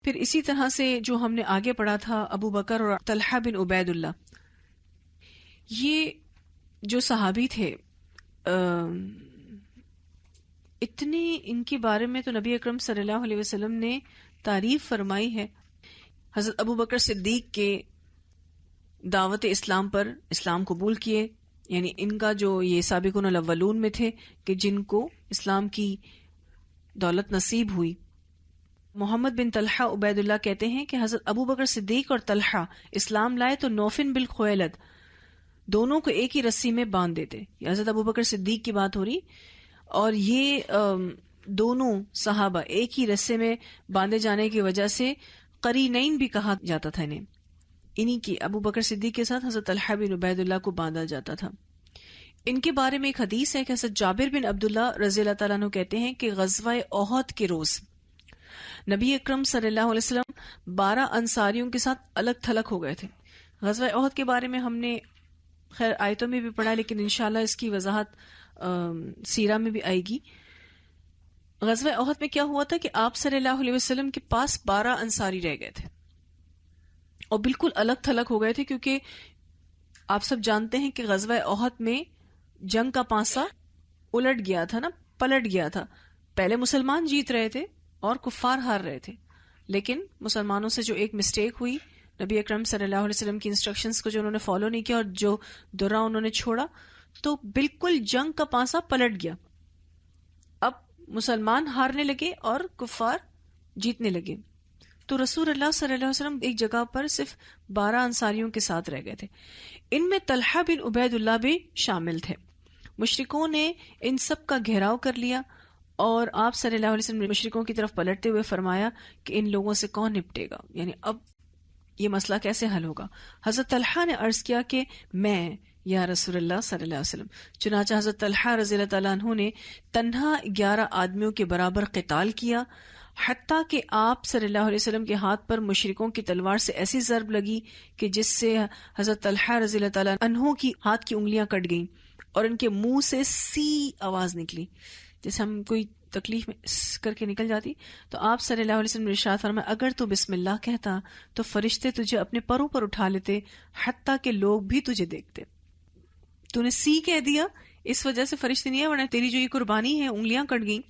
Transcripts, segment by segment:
پھر اسی طرح سے جو ہم نے آگے پڑھا تھا ابو بکر اور طلحہ بن عبید اللہ، یہ جو صحابی تھے اتنے ان کے بارے میں تو نبی اکرم صلی اللہ علیہ وسلم نے تعریف فرمائی ہے. حضرت ابو بکر صدیق کے دعوت اسلام پر اسلام قبول کیے، یعنی ان کا جو یہ سابقون الاولون میں تھے کہ جن کو اسلام کی دولت نصیب ہوئی. محمد بن طلحہ عبید اللہ کہتے ہیں کہ حضرت ابو بکر صدیق اور طلحہ اسلام لائے تو نوفن بن خویلد دونوں کو ایک ہی رسی میں باندھ دیتے. یہ حضرت ابو بکر صدیق کی بات ہو رہی، اور یہ دونوں صحابہ ایک ہی رسے میں باندھے جانے کی وجہ سے قرینین بھی کہا جاتا تھا انہیں. انہی کی ابو بکر صدیق کے ساتھ حضرت طلحہ بن عبید اللہ کو باندھا جاتا تھا. ان کے بارے میں ایک حدیث ہے کہ حضرت جابر بن عبداللہ رضی اللہ تعالیٰ عنہ کہتے ہیں کہ غزوہ احد کے روز نبی اکرم صلی اللہ علیہ وسلم 12 انصاریوں کے ساتھ الگ تھلگ ہو گئے تھے. غزوہ احد کے بارے میں ہم نے خیر آیتوں میں بھی پڑھا، لیکن انشاءاللہ اس کی وضاحت سیرہ میں بھی آئے گی. غزوہ احد میں کیا ہوا تھا کہ آپ صلی اللہ علیہ وسلم کے پاس 12 انصاری رہ گئے تھے اور بالکل الگ تھلگ ہو گئے تھے، کیونکہ آپ سب جانتے ہیں کہ غزوہ احد میں جنگ کا پانسا الٹ گیا تھا نا، پلٹ گیا تھا. پہلے مسلمان جیت رہے تھے اور کفار ہار رہے تھے، لیکن مسلمانوں سے جو ایک مسٹیک ہوئی، نبی اکرم صلی اللہ علیہ وسلم کی انسٹرکشنز کو جو انہوں نے فالو نہیں کیا اور جو درہ انہوں نے چھوڑا، تو بالکل جنگ کا پانسا پلٹ گیا. اب مسلمان ہارنے لگے اور کفار جیتنے لگے. تو رسول اللہ صلی اللہ علیہ وسلم ایک جگہ پر صرف 12 انصاریوں کے ساتھ رہ گئے تھے. ان میں طلحہ بن عبید اللہ بھی شامل تھے. مشرکوں نے ان سب کا گھیراؤ کر لیا اور آپ صلی اللہ علیہ وسلم نے مشرکوں کی طرف پلٹتے ہوئے فرمایا کہ ان لوگوں سے کون نپٹے گا، یعنی اب یہ مسئلہ کیسے حل ہوگا. حضرت طلحہ نے عرض کیا کہ میں یا رسول اللہ صلی اللہ علیہ وسلم. چنانچہ حضرت طلحہ رضی اللہ تعالیٰ عنہ نے تنہا 11 آدمیوں کے برابر قتال کیا، حتیٰ کہ آپ صلی اللہ علیہ وسلم کے ہاتھ پر مشرکوں کی تلوار سے ایسی ضرب لگی کہ جس سے حضرت طلحہ رضی اللہ تعالیٰ عنہ کی ہاتھ کی انگلیاں کٹ گئیں اور ان کے منہ سے سی آواز نکلی، جیسے ہم کوئی تکلیف میں کر کے نکل جاتی. تو آپ صلی اللہ علیہ وسلم نے ارشاد فرمایا اگر تو بسم اللہ کہتا تو فرشتے تجھے اپنے پروں پر اٹھا لیتے، حتیٰ کہ لوگ بھی تجھے دیکھتے. تو نے سی کہہ دیا، اس وجہ سے فرشتے نہیں ہے، ورنہ تیری جو یہ قربانی ہے انگلیاں کٹ گئیں.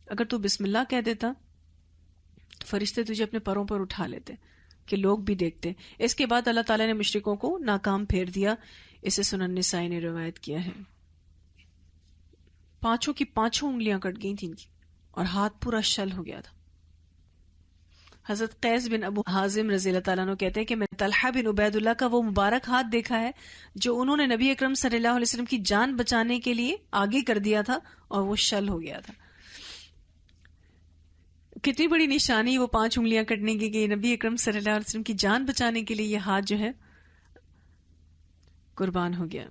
اگر تو بسم اللہ کہہ دیتا تو فرشتے تجھے اپنے پروں پر اٹھا لیتے کہ لوگ بھی دیکھتے. اس کے بعد اللہ تعالیٰ نے مشرکوں کو ناکام پھیر دیا. اسے سنن نسائی نے روایت کیا ہے. 5 کی 5 انگلیاں کٹ گئی تھیں اور ہاتھ پورا شل ہو گیا تھا. حضرت قیس بن ابو حازم رضی اللہ تعالیٰ عنہ کہتے ہیں کہ میں طلحہ بن عبید اللہ کا وہ مبارک ہاتھ دیکھا ہے جو انہوں نے نبی اکرم صلی اللہ علیہ وسلم کی جان بچانے کے لیے آگے کر دیا تھا اور وہ شل ہو گیا تھا. کتنی بڑی نشانی وہ 5 انگلیاں کٹنے کی کہ نبی اکرم صلی اللہ علیہ وسلم کی جان بچانے کے لیے یہ ہاتھ جو ہے قربان ہو گیا.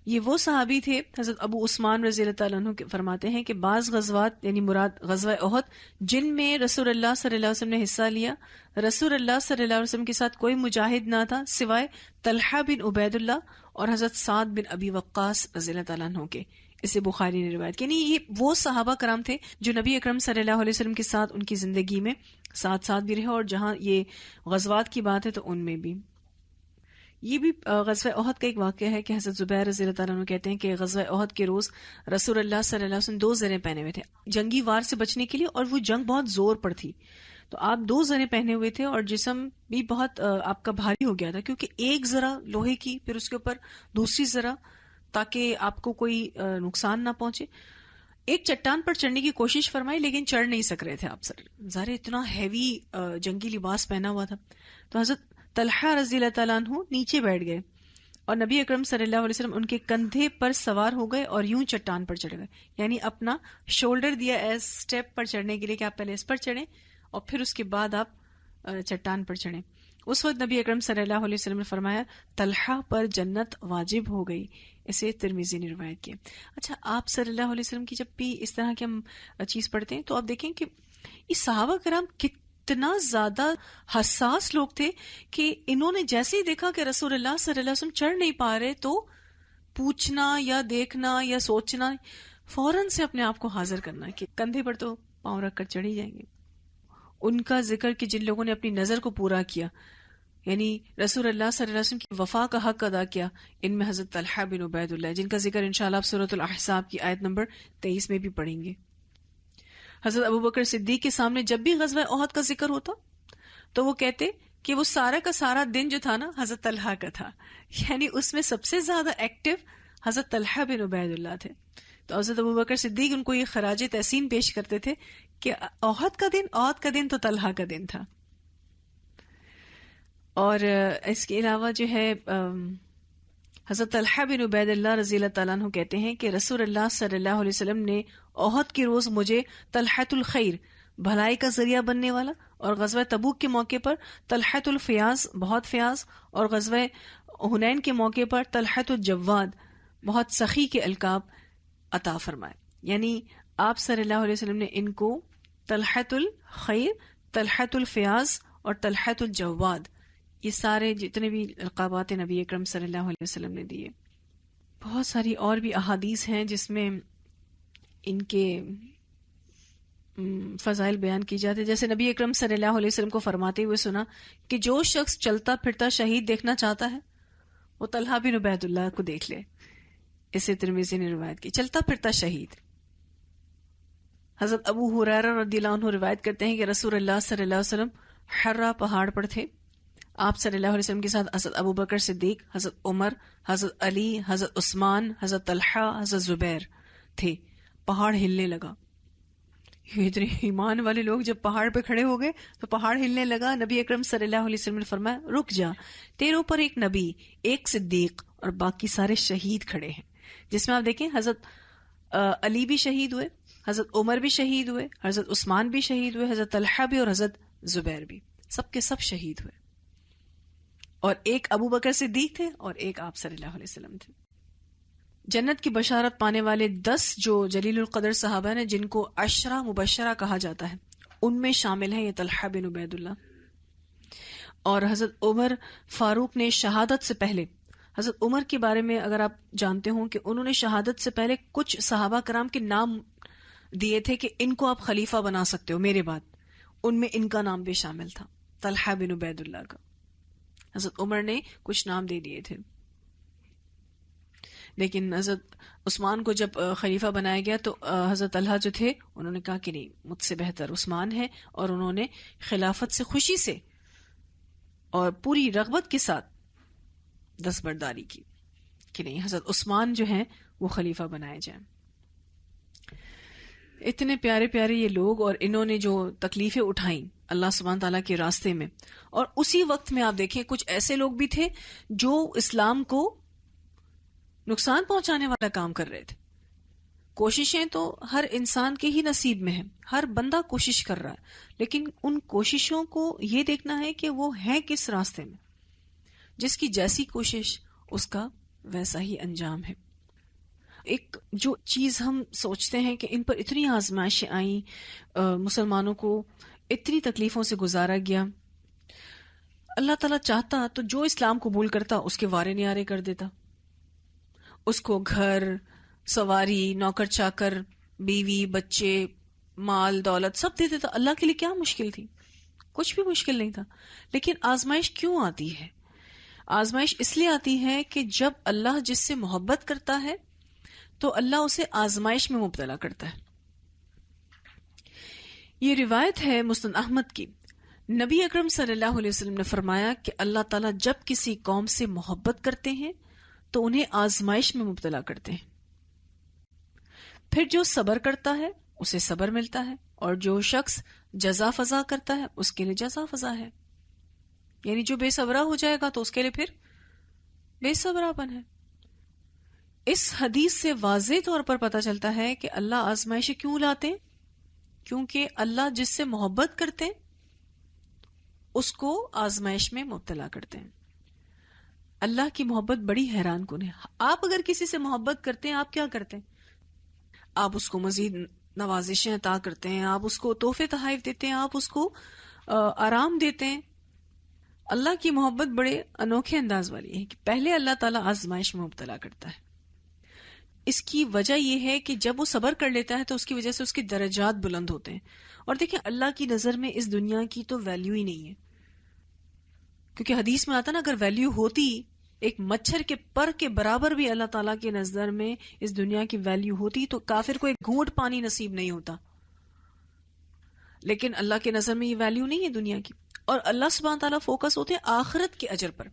یہ وہ صحابی تھے، حضرت ابو عثمان رضی اللہ تعالیٰ عنہ فرماتے ہیں کہ بعض غزوات یعنی مراد غزوہ احد جن میں رسول اللہ صلی اللہ علیہ وسلم نے حصہ لیا، رسول اللہ صلی اللہ علیہ وسلم کے ساتھ کوئی مجاہد نہ تھا سوائے طلحہ بن عبید اللہ اور حضرت سعد بن ابی وقاص رضی اللہ تعالیٰ عنہ کے. اسے بخاری نے روایت کی. یعنی یہ وہ صحابہ کرام تھے جو نبی اکرم صلی اللہ علیہ وسلم کے ساتھ ان کی زندگی میں ساتھ ساتھ بھی رہے، اور جہاں یہ غزوات کی بات ہے تو ان میں بھی. یہ بھی غزوہ احد کا ایک واقعہ ہے کہ حضرت زبیر رضی اللہ تعالیٰ عنہ کہتے ہیں کہ غزوہ احد کے روز رسول اللہ صلی اللہ علیہ وسلم 2 زریں پہنے ہوئے تھے جنگی وار سے بچنے کے لیے، اور وہ جنگ بہت زور پر تھی. تو آپ 2 زریں پہنے ہوئے تھے اور جسم بھی بہت آپ کا بھاری ہو گیا تھا، کیونکہ ایک ذرہ لوہے کی، پھر اس کے اوپر دوسری ذرہ، تاکہ آپ کو کوئی نقصان نہ پہنچے. ایک چٹان پر چڑھنے کی کوشش فرمائی لیکن چڑھ نہیں سک رہے تھے آپ سر، ظاہر اتنا ہیوی جنگی لباس پہنا ہوا تھا. تو حضرت طلحہ رضی اللہ تعالیٰ عنہ نیچے بیٹھ گئے اور نبی اکرم صلی اللہ علیہ وسلم ان کے کندھے پر سوار ہو گئے اور یوں چٹان پر چڑھ گئے، یعنی اپنا شولڈر دیا ایز سٹیپ پر چڑھنے کے لیے کہ آپ پہلے اس پر چڑھیں اور پھر اس کے بعد آپ چٹان پر چڑھیں. اس وقت نبی اکرم صلی اللہ علیہ وسلم نے فرمایا طلحہ پر جنت واجب ہو گئی. اسے ترمذی نے روایت کیا. اچھا، آپ صلی اللہ علیہ وسلم کی جب بھی اس طرح کی ہم چیز پڑھتے ہیں تو آپ دیکھیں کہ یہ صحابہ کرام کتنا زیادہ حساس لوگ تھے کہ انہوں نے جیسے ہی دیکھا کہ رسول اللہ صلی اللہ علیہ وسلم چڑھ نہیں پا رہے تو پوچھنا یا دیکھنا یا سوچنا، فوراً سے اپنے آپ کو حاضر کرنا کہ کندھے پر تو پاؤں رکھ کر چڑھ ہی جائیں گے. ان کا ذکر کہ جن لوگوں نے اپنی نظر کو پورا کیا، یعنی رسول اللہ صلی اللہ علیہ وسلم کی وفا کا حق ادا کیا، ان میں حضرت طلحہ بن عبید اللہ، جن کا ذکر انشاءاللہ آپ سورۃ الاحزاب کی آیت نمبر 23 میں بھی پڑھیں گے۔ حضرت ابوبکر صدیق کے سامنے جب بھی غزوہ احد کا ذکر ہوتا تو وہ کہتے کہ وہ سارا کا سارا دن جو تھا نا حضرت طلحہ کا تھا، یعنی اس میں سب سے زیادہ ایکٹیو حضرت طلحہ بن عبید اللہ تھے۔ تو حضرت ابوبکر صدیق ان کو یہ خراج تحسین پیش کرتے تھے کہ احد کا دن تو طلحہ کا دن تھا۔ اور اس کے علاوہ جو ہے حضرت طلحہ بن عبید اللہ رضی اللہ تعالیٰ عنہ کہتے ہیں کہ رسول اللہ صلی اللہ علیہ وسلم نے احد کے روز مجھے طلحۃ الخیر، بھلائی کا ذریعہ بننے والا، اور غزوہ تبوک کے موقع پر طلحۃ الفیاض، بہت فیاض، اور غزوہ حنین کے موقع پر طلحۃ الجواد، بہت سخی کے القاب عطا فرمائے۔ یعنی آپ صلی اللہ علیہ وسلم نے ان کو طلحۃ الخیر، طلحۃ الفیاض اور طلحۃ الجواد، یہ سارے جتنے بھی القابات نبی اکرم صلی اللہ علیہ وسلم نے دیے۔ بہت ساری اور بھی احادیث ہیں جس میں ان کے فضائل بیان کی جاتے، جیسے نبی اکرم صلی اللہ علیہ وسلم کو فرماتے ہوئے سنا کہ جو شخص چلتا پھرتا شہید دیکھنا چاہتا ہے وہ طلحہ بن عبید اللہ کو دیکھ لے۔ اسے ترمذی نے روایت کی، چلتا پھرتا شہید۔ حضرت ابو ہریرہ رضی اللہ عنہ روایت کرتے ہیں کہ رسول اللہ صلی اللہ علیہ وسلم حرہ پہاڑ پر تھے، آپ صلی اللہ علیہ وسلم کے ساتھ حضرت ابوبکر صدیق، حضرت عمر، حضرت علی، حضرت عثمان، حضرت طلحہ، حضرت زبیر تھے۔ پہاڑ ہلنے لگا، یہ اتنے ایمان والے لوگ جب پہاڑ پہ کھڑے ہو گئے تو پہاڑ ہلنے لگا۔ نبی اکرم صلی اللہ علیہ وسلم نے فرمایا رک جا، تیرے اوپر ایک نبی، ایک صدیق اور باقی سارے شہید کھڑے ہیں، جس میں آپ دیکھیں حضرت علی بھی شہید ہوئے، حضرت عمر بھی شہید ہوئے، حضرت عثمان بھی شہید ہوئے، حضرت طلحہ بھی اور حضرت زبیر بھی، سب کے سب شہید ہوئے، اور ایک ابو بکر صدیق تھے اور ایک آپ صلی اللہ علیہ وسلم تھے۔ جنت کی بشارت پانے والے 10 جو جلیل القدر صحابہ نے، جن کو عشرہ مبشرہ کہا جاتا ہے، ان میں شامل ہیں یہ طلحہ بن عبید اللہ۔ اور حضرت عمر فاروق نے شہادت سے پہلے، حضرت عمر کے بارے میں اگر آپ جانتے ہوں کہ انہوں نے شہادت سے پہلے کچھ صحابہ کرام کے نام دیے تھے کہ ان کو آپ خلیفہ بنا سکتے ہو میرے بعد، ان میں ان کا نام بھی شامل تھا، طلحہ بن عبید اللہ کا۔ حضرت عمر نے کچھ نام دے دیے تھے، لیکن حضرت عثمان کو جب خلیفہ بنایا گیا تو حضرت طلحہ جو تھے انہوں نے کہا کہ نہیں، مجھ سے بہتر عثمان ہے، اور انہوں نے خلافت سے خوشی سے اور پوری رغبت کے ساتھ دستبرداری کی کہ نہیں، حضرت عثمان جو ہیں وہ خلیفہ بنائے جائیں۔ اتنے پیارے پیارے یہ لوگ، اور انہوں نے جو تکلیفیں اٹھائیں اللہ سبحانہ تعالیٰ کے راستے میں، اور اسی وقت میں آپ دیکھیں کچھ ایسے لوگ بھی تھے جو اسلام کو نقصان پہنچانے والا کام کر رہے تھے۔ کوششیں تو ہر انسان کے ہی نصیب میں ہیں، ہر بندہ کوشش کر رہا ہے، لیکن ان کوششوں کو یہ دیکھنا ہے کہ وہ ہیں کس راستے میں۔ جس کی جیسی کوشش اس کا ویسا ہی انجام ہے۔ ایک جو چیز ہم سوچتے ہیں کہ ان پر اتنی آزمائشیں آئیں، مسلمانوں کو اتنی تکلیفوں سے گزارا گیا، اللہ تعالیٰ چاہتا تو جو اسلام قبول کرتا اس کے وارے نیارے کر دیتا، اس کو گھر، سواری، نوکر چاکر، بیوی، بچے، مال دولت سب دے دیتا۔ اللہ کے لیے کیا مشکل تھی؟ کچھ بھی مشکل نہیں تھا۔ لیکن آزمائش کیوں آتی ہے؟ آزمائش اس لیے آتی ہے کہ جب اللہ جس سے محبت کرتا ہے تو اللہ اسے آزمائش میں مبتلا کرتا ہے۔ یہ روایت ہے مسند احمد کی، نبی اکرم صلی اللہ علیہ وسلم نے فرمایا کہ اللہ تعالیٰ جب کسی قوم سے محبت کرتے ہیں تو انہیں آزمائش میں مبتلا کرتے ہیں، پھر جو صبر کرتا ہے اسے صبر ملتا ہے، اور جو شخص جزا فضا کرتا ہے اس کے لیے جزا فضا ہے۔ یعنی جو بے صبرہ ہو جائے گا تو اس کے لیے پھر بے صبرہ پن ہے۔ اس حدیث سے واضح طور پر پتہ چلتا ہے کہ اللہ آزمائشیں کیوں لاتے ہیں؟ کیونکہ اللہ جس سے محبت کرتے ہیں اس کو آزمائش میں مبتلا کرتے ہیں۔ اللہ کی محبت بڑی حیران کن ہے۔ آپ اگر کسی سے محبت کرتے ہیں، آپ کیا کرتے ہیں؟ آپ اس کو مزید نوازشیں عطا کرتے ہیں، آپ اس کو تحفے تحائف دیتے ہیں، آپ اس کو آرام دیتے ہیں۔ اللہ کی محبت بڑے انوکھے انداز والی ہے کہ پہلے اللہ تعالیٰ آزمائش میں مبتلا کرتا ہے، اس کی وجہ یہ ہے کہ جب وہ صبر کر لیتا ہے تو اس کی وجہ سے اس کے درجات بلند ہوتے ہیں. اور دیکھیں اللہ کی نظر میں اس دنیا کی تو ویلیو ہی نہیں ہے، کیونکہ حدیث میں آتا نا اگر ویلیو ہوتی ایک مچھر کے پر کے برابر بھی اللہ تعالیٰ کے نظر میں اس دنیا کی ویلیو ہوتی تو کافر کو ایک گھونٹ پانی نصیب نہیں ہوتا. لیکن اللہ کے نظر میں یہ ویلیو نہیں ہے دنیا کی. اور اللہ سبحانہ تعالیٰ فوکس ہوتے ہیں آخرت کے اجر پر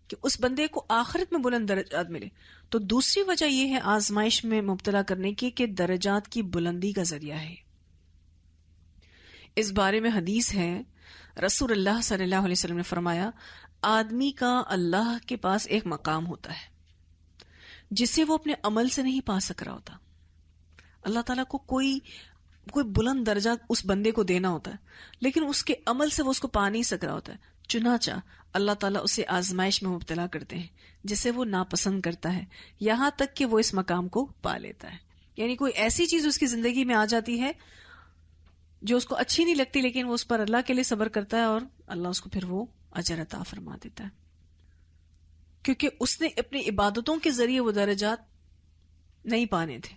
کہ اس بندے کو آخرت میں بلند درجات ملے. تو دوسری وجہ یہ ہے آزمائش میں مبتلا کرنے کی کہ درجات کی بلندی کا ذریعہ ہے. اس بارے میں حدیث ہے، رسول اللہ صلی اللہ علیہ وسلم نے فرمایا آدمی کا اللہ کے پاس ایک مقام ہوتا ہے جسے وہ اپنے عمل سے نہیں پا سک رہا ہوتا. اللہ تعالیٰ کو کوئی بلند درجہ اس بندے کو دینا ہوتا ہے، لیکن اس کے عمل سے وہ اس کو پا نہیں سک رہا ہوتا ہے. چنانچہ اللہ تعالیٰ اسے آزمائش میں مبتلا کرتے ہیں جسے وہ ناپسند کرتا ہے، یہاں تک کہ وہ اس مقام کو پا لیتا ہے. یعنی کوئی ایسی چیز اس کی زندگی میں آ جاتی ہے جو اس کو اچھی نہیں لگتی، لیکن وہ اس پر اللہ کے لیے صبر کرتا ہے اور اللہ اس کو پھر وہ اجر عطا فرما دیتا ہے، کیونکہ اس نے اپنی عبادتوں کے ذریعے وہ درجات نہیں پانے تھے.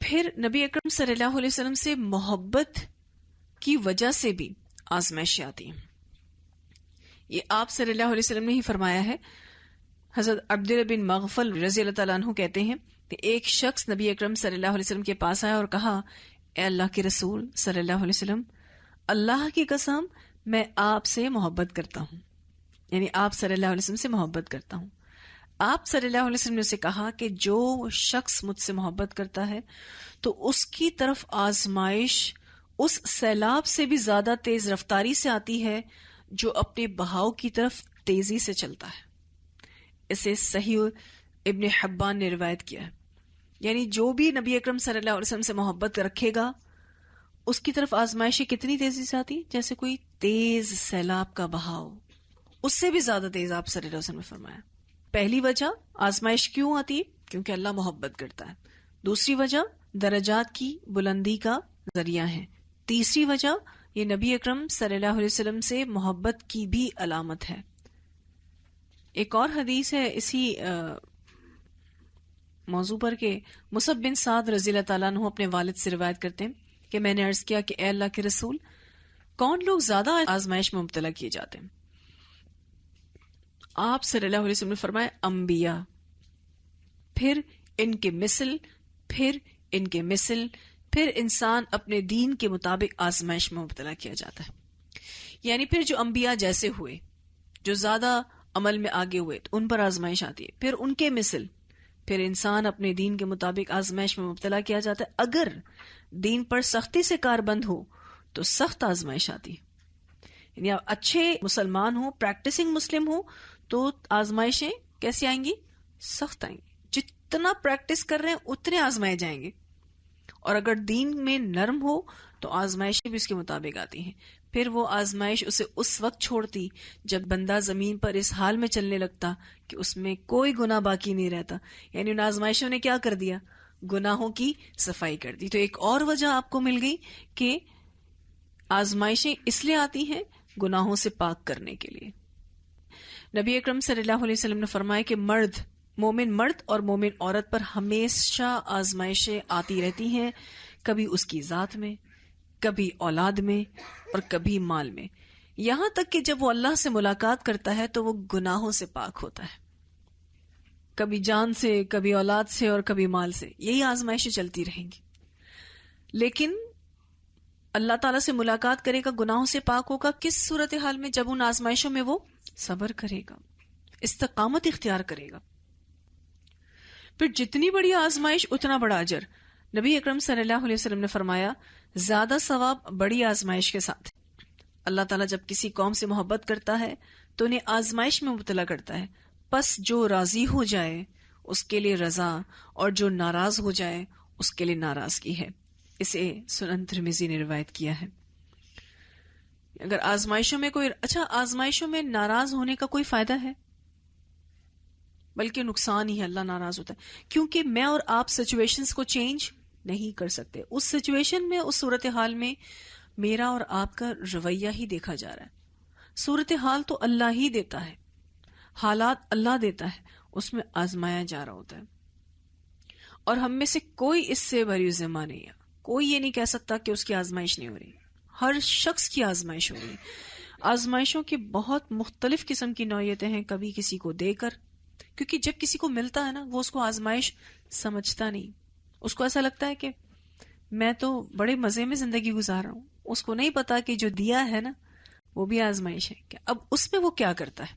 پھر نبی اکرم صلی اللہ علیہ وسلم سے محبت کی وجہ سے بھی آزمائشیں آتی ہیں. یہ آپ صلی اللہ علیہ وسلم نے ہی فرمایا ہے. حضرت عبداللہ بن مغفل رضی اللہ تعالیٰ عنہ کہتے ہیں کہ ایک شخص نبی اکرم صلی اللہ علیہ وسلم کے پاس آیا اور کہا اے اللہ کے رسول صلی اللہ علیہ وسلم، اللہ کی قسم میں آپ سے محبت کرتا ہوں، یعنی آپ صلی اللہ علیہ وسلم سے محبت کرتا ہوں. آپ صلی اللہ علیہ وسلم نے اسے کہا کہ جو شخص مجھ سے محبت کرتا ہے تو اس کی طرف آزمائش اس سیلاب سے بھی زیادہ تیز رفتاری سے آتی ہے جو اپنے بہاؤ کی طرف تیزی سے چلتا ہے. اسے صحیح ابن حبان نے روایت کیا ہے. یعنی جو بھی نبی اکرم صلی اللہ علیہ وسلم سے محبت رکھے گا اس کی طرف آزمائشیں کتنی تیزی سے آتی جیسے کوئی تیز سیلاب کا بہاؤ، اس سے بھی زیادہ تیز آپ صلی اللہ علیہ وسلم نے فرمایا. پہلی وجہ آزمائش کیوں آتی ہے؟ کیونکہ اللہ محبت کرتا ہے. دوسری وجہ درجات کی بلندی کا ذریعہ ہے. تیسری وجہ یہ نبی اکرم صلی اللہ علیہ وسلم سے محبت کی بھی علامت ہے. ایک اور حدیث ہے اسی موضوع پر کہ مصعب بن سعد رضی اللہ تعالیٰ عنہ اپنے والد سے روایت کرتے ہیں کہ میں نے عرض کیا کہ اے اللہ کے رسول، کون لوگ زیادہ آزمائش میں مبتلا کیے جاتے ہیں؟ آپ صلی اللہ علیہ وسلم نے فرمایا انبیاء، پھر ان کے مثل، پھر ان کے مثل، پھر انسان اپنے دین کے مطابق آزمائش میں مبتلا کیا جاتا ہے. یعنی پھر جو انبیاء جیسے ہوئے، جو زیادہ عمل میں آگے ہوئے تو ان پر آزمائش آتی ہے. پھر ان کے مثل، پھر انسان اپنے دین کے مطابق آزمائش میں مبتلا کیا جاتا ہے. اگر دین پر سختی سے کاربند ہو تو سخت آزمائش آتی ہے. یعنی آپ اچھے مسلمان ہوں، پریکٹسنگ مسلم ہوں تو آزمائشیں کیسی آئیں گی؟ سخت آئیں گی. جتنا پریکٹس کر رہے ہیں اتنے آزمائے جائیں گے. اور اگر دین میں نرم ہو تو آزمائشیں بھی اس کے مطابق آتی ہیں. پھر وہ آزمائش اسے اس وقت چھوڑتی جب بندہ زمین پر اس حال میں چلنے لگتا کہ اس میں کوئی گناہ باقی نہیں رہتا. یعنی ان آزمائشوں نے کیا کر دیا؟ گناہوں کی صفائی کر دی. تو ایک اور وجہ آپ کو مل گئی کہ آزمائشیں اس لیے آتی ہیں گناہوں سے پاک کرنے کے لیے. نبی اکرم صلی اللہ علیہ وسلم نے فرمایا کہ مومن مرد اور مومن عورت پر ہمیشہ آزمائشیں آتی رہتی ہیں، کبھی اس کی ذات میں، کبھی اولاد میں اور کبھی مال میں، یہاں تک کہ جب وہ اللہ سے ملاقات کرتا ہے تو وہ گناہوں سے پاک ہوتا ہے، کبھی جان سے، کبھی اولاد سے اور کبھی مال سے. یہی آزمائشیں چلتی رہیں گی. لیکن اللہ تعالیٰ سے ملاقات کرے گا، گناہوں سے پاک ہوگا کس صورتحال میں؟ جب ان آزمائشوں میں وہ صبر کرے گا، استقامت اختیار کرے گا. پھر جتنی بڑی آزمائش اتنا بڑا اجر. نبی اکرم صلی اللہ علیہ وسلم نے فرمایا زیادہ ثواب بڑی آزمائش کے ساتھ. اللہ تعالیٰ جب کسی قوم سے محبت کرتا ہے تو انہیں آزمائش میں مبتلا کرتا ہے. پس جو راضی ہو جائے اس کے لیے رضا اور جو ناراض ہو جائے اس کے لیے ناراضگی ہے. اسے سنن ترمذی نے روایت کیا ہے. اگر آزمائشوں میں آزمائشوں میں ناراض ہونے کا کوئی فائدہ ہے؟ بلکہ نقصان ہی ہے. اللہ ناراض ہوتا ہے کیونکہ میں اور آپ سچویشنز کو چینج نہیں کر سکتے. اس سچویشن میں، اس صورتحال میں میرا اور آپ کا رویہ ہی دیکھا جا رہا ہے. صورتحال تو اللہ ہی دیتا ہے، حالات اللہ دیتا ہے، اس میں آزمایا جا رہا ہوتا ہے. اور ہم میں سے کوئی اس سے بری ذمہ نہیں ہے. کوئی یہ نہیں کہہ سکتا کہ اس کی آزمائش نہیں ہو رہی. ہر شخص کی آزمائش ہو رہی ہے. آزمائشوں کی بہت مختلف قسم کی نوعیتیں ہیں. کبھی کسی کو دے کر، کیونکہ جب کسی کو ملتا ہے نا، وہ اس کو آزمائش سمجھتا نہیں. اس کو ایسا لگتا ہے کہ میں تو بڑے مزے میں زندگی گزار رہا ہوں. اس کو نہیں پتا کہ جو دیا ہے نا وہ بھی آزمائش ہے. کہ اب اس میں وہ کیا کرتا ہے،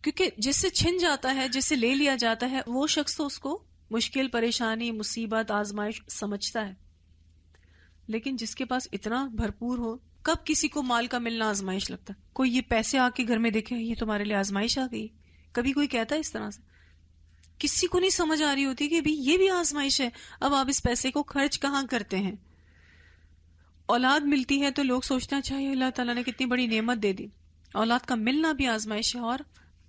کیونکہ جس سے چھن جاتا ہے، جس سے لے لیا جاتا ہے، وہ شخص تو اس کو مشکل، پریشانی، مصیبت، آزمائش سمجھتا ہے. لیکن جس کے پاس اتنا بھرپور ہو، کب کسی کو مال کا ملنا آزمائش لگتا ہے؟ کوئی یہ پیسے آ کے گھر میں دیکھے یہ تمہارے لیے آزمائش آ گئی، کبھی کوئی کہتا ہے اس طرح سے؟ کسی کو نہیں سمجھ آ رہی ہوتی کہ بھی یہ بھی آزمائش ہے. اب آپ اس پیسے کو خرچ کہاں کرتے ہیں؟ اولاد ملتی ہے تو لوگ سوچتے ہیں اچھا یہ اللہ تعالیٰ نے کتنی بڑی نعمت دے دی. اولاد کا ملنا بھی آزمائش ہے اور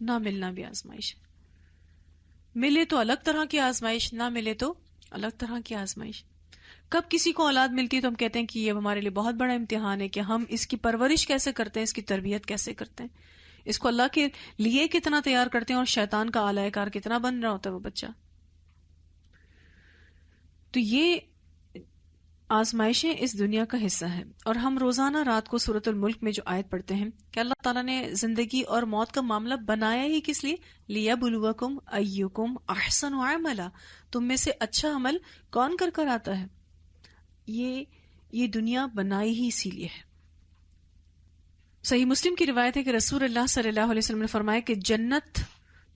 نہ ملنا بھی آزمائش ہے. ملے تو الگ طرح کی آزمائش، نہ ملے تو الگ طرح کی آزمائش. کب کسی کو اولاد ملتی ہے تو ہم کہتے ہیں کہ یہ ہمارے لیے بہت بڑا امتحان ہے کہ ہم اس کی پرورش کیسے کرتے ہیں، اس کی تربیت کیسے کرتے ہیں، اس کو اللہ کے لیے کتنا تیار کرتے ہیں، اور شیطان کا آلہ کار کتنا بن رہا ہوتا ہے وہ بچہ. تو یہ آزمائشیں اس دنیا کا حصہ ہیں. اور ہم روزانہ رات کو سورۃ الملک میں جو آیت پڑھتے ہیں کہ اللہ تعالیٰ نے زندگی اور موت کا معاملہ بنایا ہی کس لیے؟ لِيَبْلُوَكُمْ أَيُّكُمْ أَحْسَنُ عَمَلًا، تم میں سے اچھا عمل کون کر آتا ہے. یہ دنیا بنائی ہی اسی لیے ہے. صحیح مسلم کی روایت ہے کہ رسول اللہ صلی اللہ علیہ وسلم نے فرمایا کہ جنت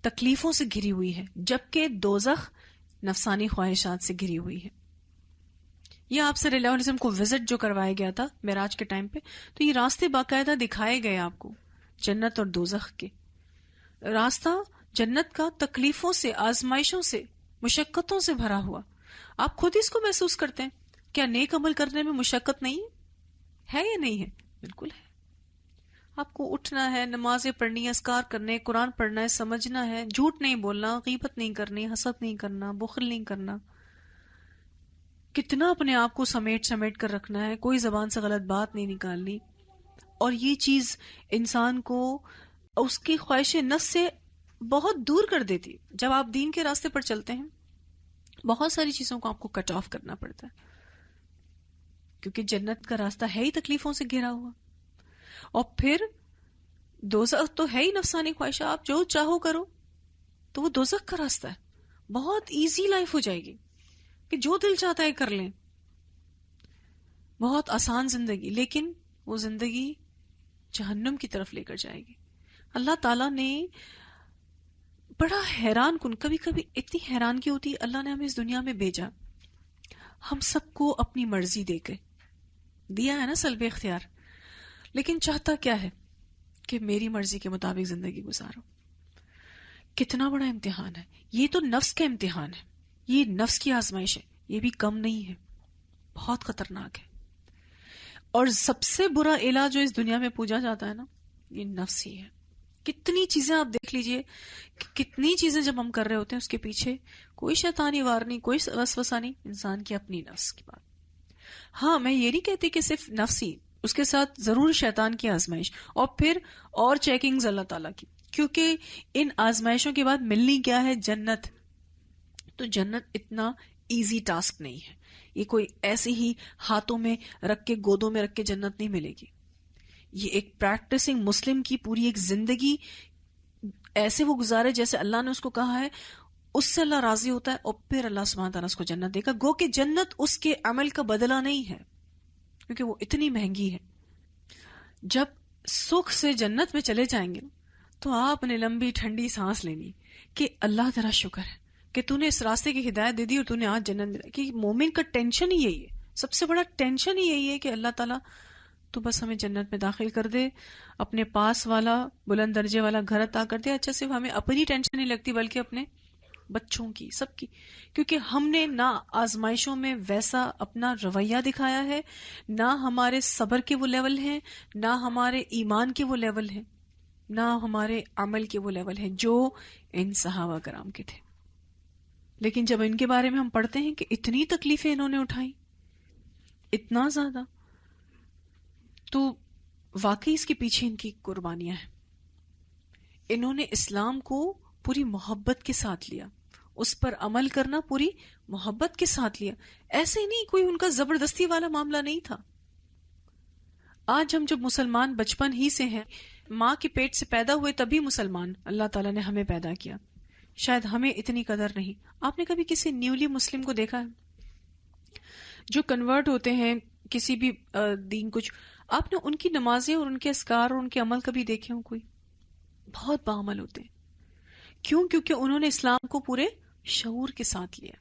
تکلیفوں سے گھری ہوئی ہے، جبکہ دوزخ نفسانی خواہشات سے گھری ہوئی ہے. یہ آپ صلی اللہ علیہ وسلم کو وزٹ جو کروایا گیا تھا معراج کے ٹائم پہ، تو یہ راستے باقاعدہ دکھائے گئے آپ کو، جنت اور دوزخ کے. راستہ جنت کا تکلیفوں سے، آزمائشوں سے، مشقتوں سے بھرا ہوا. آپ خود اس کو محسوس کرتے ہیں. کیا نیک عمل کرنے میں مشقت نہیں ہے یا نہیں ہے؟ بالکل ہے. آپ کو اٹھنا ہے، نمازیں پڑھنی ہے، اذکار کرنے، قرآن پڑھنا ہے، سمجھنا ہے، جھوٹ نہیں بولنا، غیبت نہیں کرنی، حسد نہیں کرنا، بخل نہیں کرنا. کتنا اپنے آپ کو سمیٹ کر رکھنا ہے، کوئی زبان سے غلط بات نہیں نکالنی. اور یہ چیز انسان کو اس کی خواہش نفس سے بہت دور کر دیتی. جب آپ دین کے راستے پر چلتے ہیں بہت ساری چیزوں کو آپ کو کٹ آف کرنا پڑتا ہے، کیونکہ جنت کا راستہ ہے ہی تکلیفوں سے گھرا ہوا. اور پھر دوزخ تو ہے ہی نفسانی خواہش، آپ جو چاہو کرو. تو وہ دوزخ کا راستہ ہے. بہت ایزی لائف ہو جائے گی کہ جو دل چاہتا ہے کر لیں، بہت آسان زندگی. لیکن وہ زندگی جہنم کی طرف لے کر جائے گی. اللہ تعالیٰ نے بڑا حیران کن، کبھی کبھی اتنی حیران کی ہوتی ہے، اللہ نے ہمیں اس دنیا میں بھیجا، ہم سب کو اپنی مرضی دے کے دیا ہے نا، سلب اختیار. لیکن چاہتا کیا ہے کہ میری مرضی کے مطابق زندگی گزارو. کتنا بڑا امتحان ہے یہ. تو نفس کا امتحان ہے، یہ نفس کی آزمائش ہے. یہ بھی کم نہیں ہے، بہت خطرناک ہے. اور سب سے برا الہ جو اس دنیا میں پوجا جاتا ہے نا، یہ نفس ہی ہے. کتنی چیزیں آپ دیکھ لیجئے، کتنی چیزیں جب ہم کر رہے ہوتے ہیں اس کے پیچھے کوئی شیطانی وار نہیں، کوئی وسوسہ نہیں، انسان کی اپنی نفس کی بات. ہاں میں یہ نہیں کہتی کہ صرف نفس ہی، اس کے ساتھ ضرور شیطان کی آزمائش، اور پھر اور چیکنگز اللہ تعالیٰ کی. کیونکہ ان آزمائشوں کے بعد ملنی کیا ہے؟ جنت. تو جنت اتنا ایزی ٹاسک نہیں ہے. یہ کوئی ایسے ہی ہاتھوں میں رکھ کے، گودوں میں رکھ کے جنت نہیں ملے گی. یہ ایک پریکٹسنگ مسلم کی پوری ایک زندگی ایسے وہ گزارے جیسے اللہ نے اس کو کہا ہے، اس سے اللہ راضی ہوتا ہے، اور پھر اللہ سبحانہ تعالیٰ اس کو جنت دے گا. گو کہ جنت اس کے عمل کا بدلہ نہیں ہے، کیونکہ وہ اتنی مہنگی ہے. جب سکھ سے جنت میں چلے جائیں گے تو آپ نے لمبی ٹھنڈی سانس لینی کہ اللہ تیرا شکر ہے کہ تو نے اس راستے کی ہدایت دے دی اور تو نے آج جنت دے. کہ مومن کا ٹینشن ہی یہی ہے، سب سے بڑا ٹینشن ہی یہی ہے کہ اللہ تعالیٰ تو بس ہمیں جنت میں داخل کر دے، اپنے پاس والا بلند درجے والا گھر عطا کر دے. اچھا صرف ہمیں اپنی ٹینشن نہیں لگتی بلکہ اپنے بچوں کی، سب کی. کیونکہ ہم نے نہ آزمائشوں میں ویسا اپنا رویہ دکھایا ہے، نہ ہمارے صبر کے وہ لیول ہیں، نہ ہمارے ایمان کے وہ لیول ہیں، نہ ہمارے عمل کے وہ لیول ہیں جو ان صحابہ کرام کے تھے. لیکن جب ان کے بارے میں ہم پڑھتے ہیں کہ اتنی تکلیفیں انہوں نے اٹھائی، اتنا زیادہ، تو واقعی اس کے پیچھے ان کی قربانیاں ہیں. انہوں نے اسلام کو پوری محبت کے ساتھ لیا، اس پر عمل کرنا پوری محبت کے ساتھ لیا. ایسے ہی نہیں، کوئی ان کا زبردستی والا معاملہ نہیں تھا. آج ہم جب مسلمان بچپن ہی سے ہیں، ماں کے پیٹ سے پیدا ہوئے تبھی مسلمان اللہ تعالیٰ نے ہمیں پیدا کیا، شاید ہمیں اتنی قدر نہیں. آپ نے کبھی کسی نیولی مسلم کو دیکھا ہے؟ جو کنورٹ ہوتے ہیں کسی بھی دین کچھ، آپ نے ان کی نمازیں اور ان کے اذکار اور ان کے عمل کبھی دیکھے ہوں؟ کوئی بہت باعمل ہوتے ہیں. کیوں؟ کیونکہ انہوں نے اسلام کو پورے شعور کے ساتھ لیا،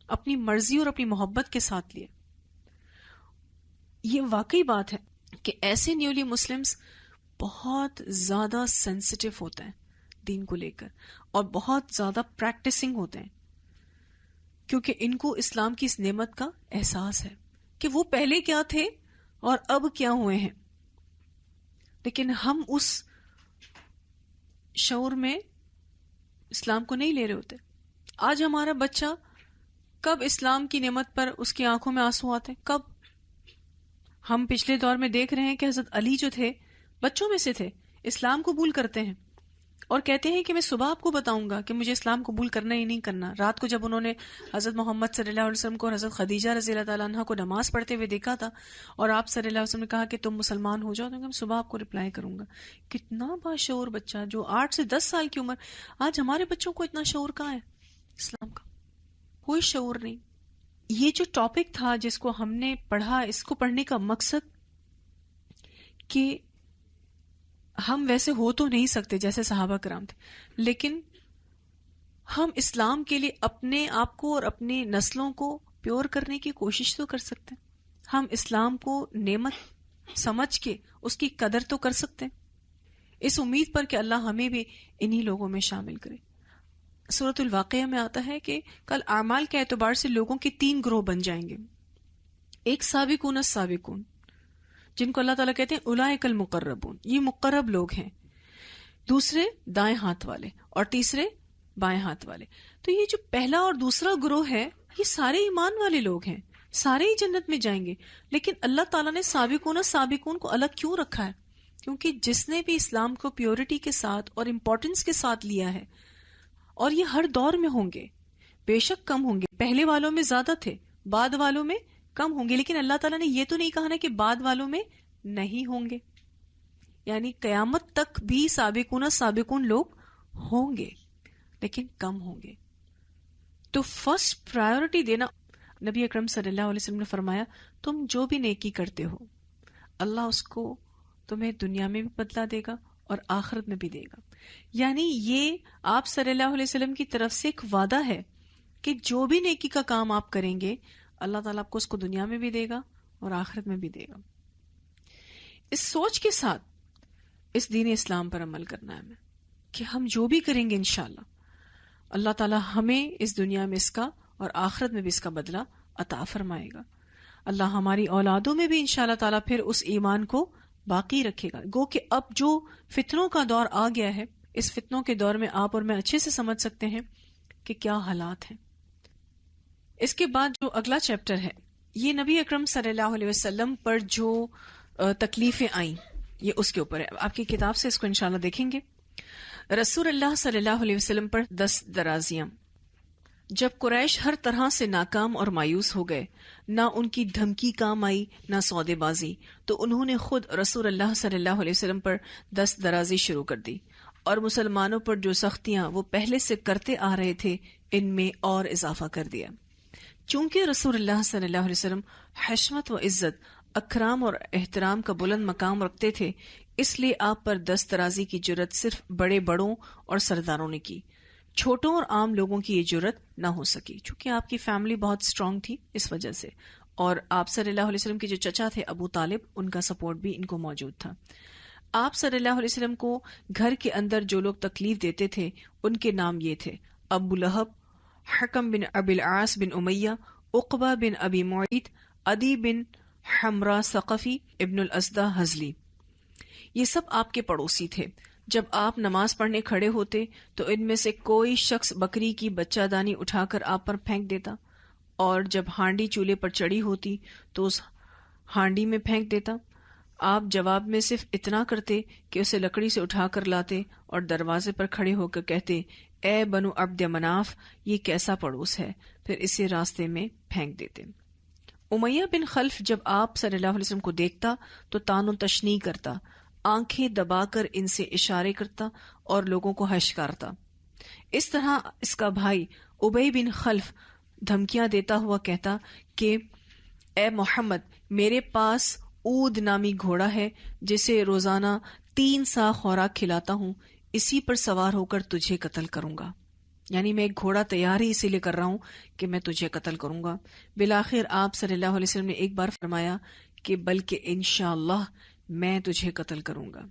اپنی مرضی اور اپنی محبت کے ساتھ لیا. یہ واقعی بات ہے کہ ایسے نیولی مسلمز بہت زیادہ سینسیٹیو ہوتے ہیں دین کو لے کر، اور بہت زیادہ پریکٹسنگ ہوتے ہیں، کیونکہ ان کو اسلام کی اس نعمت کا احساس ہے کہ وہ پہلے کیا تھے اور اب کیا ہوئے ہیں. لیکن ہم اس شعور میں اسلام کو نہیں لے رہے ہوتے. آج ہمارا بچہ کب اسلام کی نعمت پر اس کی آنکھوں میں آنسو آتے ہیں؟ کب؟ ہم پچھلے دور میں دیکھ رہے ہیں کہ حضرت علی جو تھے بچوں میں سے تھے، اسلام قبول کرتے ہیں اور کہتے ہیں کہ میں صبح آپ کو بتاؤں گا کہ مجھے اسلام قبول کرنا ہی نہیں کرنا. رات کو جب انہوں نے حضرت محمد صلی اللہ علیہ وسلم کو اور حضرت خدیجہ رضی اللہ تعالیٰ عنہ کو نماز پڑھتے ہوئے دیکھا تھا اور آپ صلی اللہ علیہ وسلم نے کہا کہ تم مسلمان ہو جاؤ، تو میں صبح آپ کو رپلائی کروں گا. کتنا باشعور بچہ جو 8 سے 10 سال کی عمر. آج ہمارے بچوں کو اتنا شعور کہاں ہے اسلام کا؟ کوئی شعور نہیں. یہ جو ٹاپک تھا جس کو ہم نے پڑھا، اس کو پڑھنے کا مقصد کہ ہم ویسے ہو تو نہیں سکتے جیسے صحابہ کرام تھے، لیکن ہم اسلام کے لیے اپنے آپ کو اور اپنی نسلوں کو پیور کرنے کی کوشش تو کر سکتے ہیں. ہم اسلام کو نعمت سمجھ کے اس کی قدر تو کر سکتے ہیں، اس امید پر کہ اللہ ہمیں بھی انہی لوگوں میں شامل کرے. سورۃ الواقعہ میں آتا ہے کہ کل اعمال کے اعتبار سے لوگوں کے 3 گروہ بن جائیں گے. ایک سابقون السابقون، جن کو اللہ تعالیٰ کہتے ہیں اولئک المقربون، یہ مقرب لوگ ہیں. دوسرے دائیں ہاتھ والے، اور تیسرے بائیں ہاتھ والے. تو یہ جو پہلا اور دوسرا گروہ ہے یہ سارے ایمان والے لوگ ہیں، سارے ہی جنت میں جائیں گے. لیکن اللہ تعالیٰ نے سابقون السابقون کو الگ کیوں رکھا ہے؟ کیونکہ جس نے بھی اسلام کو پیورٹی کے ساتھ اور امپورٹنس کے ساتھ لیا ہے، اور یہ ہر دور میں ہوں گے، بے شک کم ہوں گے، پہلے والوں میں زیادہ تھے، بعد والوں میں کم ہوں گے، لیکن اللہ تعالیٰ نے یہ تو نہیں کہا نا کہ بعد والوں میں نہیں ہوں گے. یعنی قیامت تک بھی سابقون سابقون لوگ ہوں گے لیکن کم ہوں گے. تو فرسٹ پرائیورٹی دینا. نبی اکرم صلی اللہ علیہ وسلم نے فرمایا تم جو بھی نیکی کرتے ہو اللہ اس کو تمہیں دنیا میں بھی بدلہ دے گا اور آخرت میں بھی دے گا. یعنی یہ آپ صلی اللہ علیہ وسلم کی طرف سے ایک وعدہ ہے کہ جو بھی نیکی کا کام آپ کریں گے اللہ تعالیٰ آپ کو اس کو دنیا میں بھی دے گا اور آخرت میں بھی دے گا. اس سوچ کے ساتھ اس دین اسلام پر عمل کرنا ہے ہمیں کہ ہم جو بھی کریں گے انشاءاللہ اللہ تعالیٰ ہمیں اس دنیا میں اس کا اور آخرت میں بھی اس کا بدلہ عطا فرمائے گا. اللہ ہماری اولادوں میں بھی انشاءاللہ تعالیٰ پھر اس ایمان کو باقی رکھے گا. گو کہ اب جو فتنوں کا دور آ گیا ہے، اس فتنوں کے دور میں آپ اور میں اچھے سے سمجھ سکتے ہیں کہ کیا حالات ہیں. اس کے بعد جو اگلا چیپٹر ہے یہ نبی اکرم صلی اللہ علیہ وسلم پر جو تکلیفیں آئیں یہ اس کے اوپر ہے. آپ کی کتاب سے اس کو انشاءاللہ دیکھیں گے. رسول اللہ صلی اللہ علیہ وسلم پر 10 درازیاں. جب قریش ہر طرح سے ناکام اور مایوس ہو گئے، نہ ان کی دھمکی کام آئی نہ سودے بازی، تو انہوں نے خود رسول اللہ صلی اللہ علیہ وسلم پر 10 درازی شروع کر دی اور مسلمانوں پر جو سختیاں وہ پہلے سے کرتے آ رہے تھے ان میں اور اضافہ کر دیا. چونکہ رسول اللہ صلی اللہ علیہ وسلم حشمت و عزت، اکرام اور احترام کا بلند مقام رکھتے تھے، اس لیے آپ پر 10 درازی کی جرت صرف بڑے بڑوں اور سرداروں نے کی. چھوٹوں اور عام لوگوں کی یہ جرت نہ ہو سکی، چونکہ آپ کی فیملی بہت اسٹرانگ تھی اس وجہ سے، اور آپ صلی اللہ علیہ وسلم کے جو چچا تھے ابو طالب، ان کا سپورٹ بھی ان کو موجود تھا. آپ صلی اللہ علیہ وسلم کو گھر کے اندر جو لوگ تکلیف دیتے تھے ان کے نام یہ تھے: ابو لہب، حکم بن ابی العاص بن امیہ، عقبہ بن ابی معیط، عدی بن حمرا ثقفی، ابن الاسدہ ہزلی. یہ سب آپ کے پڑوسی تھے. جب آپ نماز پڑھنے کھڑے ہوتے تو ان میں سے کوئی شخص بکری کی بچہ دانی اٹھا کر آپ پر پھینک دیتا، اور جب ہانڈی چولہے پر چڑھی ہوتی تو اس ہانڈی میں پھینک دیتا. آپ جواب میں صرف اتنا کرتے کہ اسے لکڑی سے اٹھا کر لاتے اور دروازے پر کھڑے ہو کر کہتے، اے بنو عبد مناف، یہ کیسا پڑوس ہے، پھر اسے راستے میں پھینک دیتے۔ امیہ بن خلف جب آپ صلی اللہ علیہ وسلم کو دیکھتا تو تان و تشنیع کرتا، آنکھیں دبا کر ان سے اشارے کرتا اور لوگوں کو ہشکارتا۔ اس طرح اس کا بھائی ابی بن خلف دھمکیاں دیتا ہوا کہتا کہ اے محمد، میرے پاس اود نامی گھوڑا ہے جسے روزانہ 3 سا خوراک کھلاتا ہوں، اسی پر سوار ہو کر تجھے قتل کروں گا۔ یعنی میں ایک گھوڑا تیار ہی اسی لیے کر رہا ہوں کہ میں تجھے قتل کروں گا۔ بالآخر آپ صلی اللہ علیہ وسلم نے ایک بار فرمایا کہ بلکہ انشاءاللہ میں تجھے قتل کروں گا،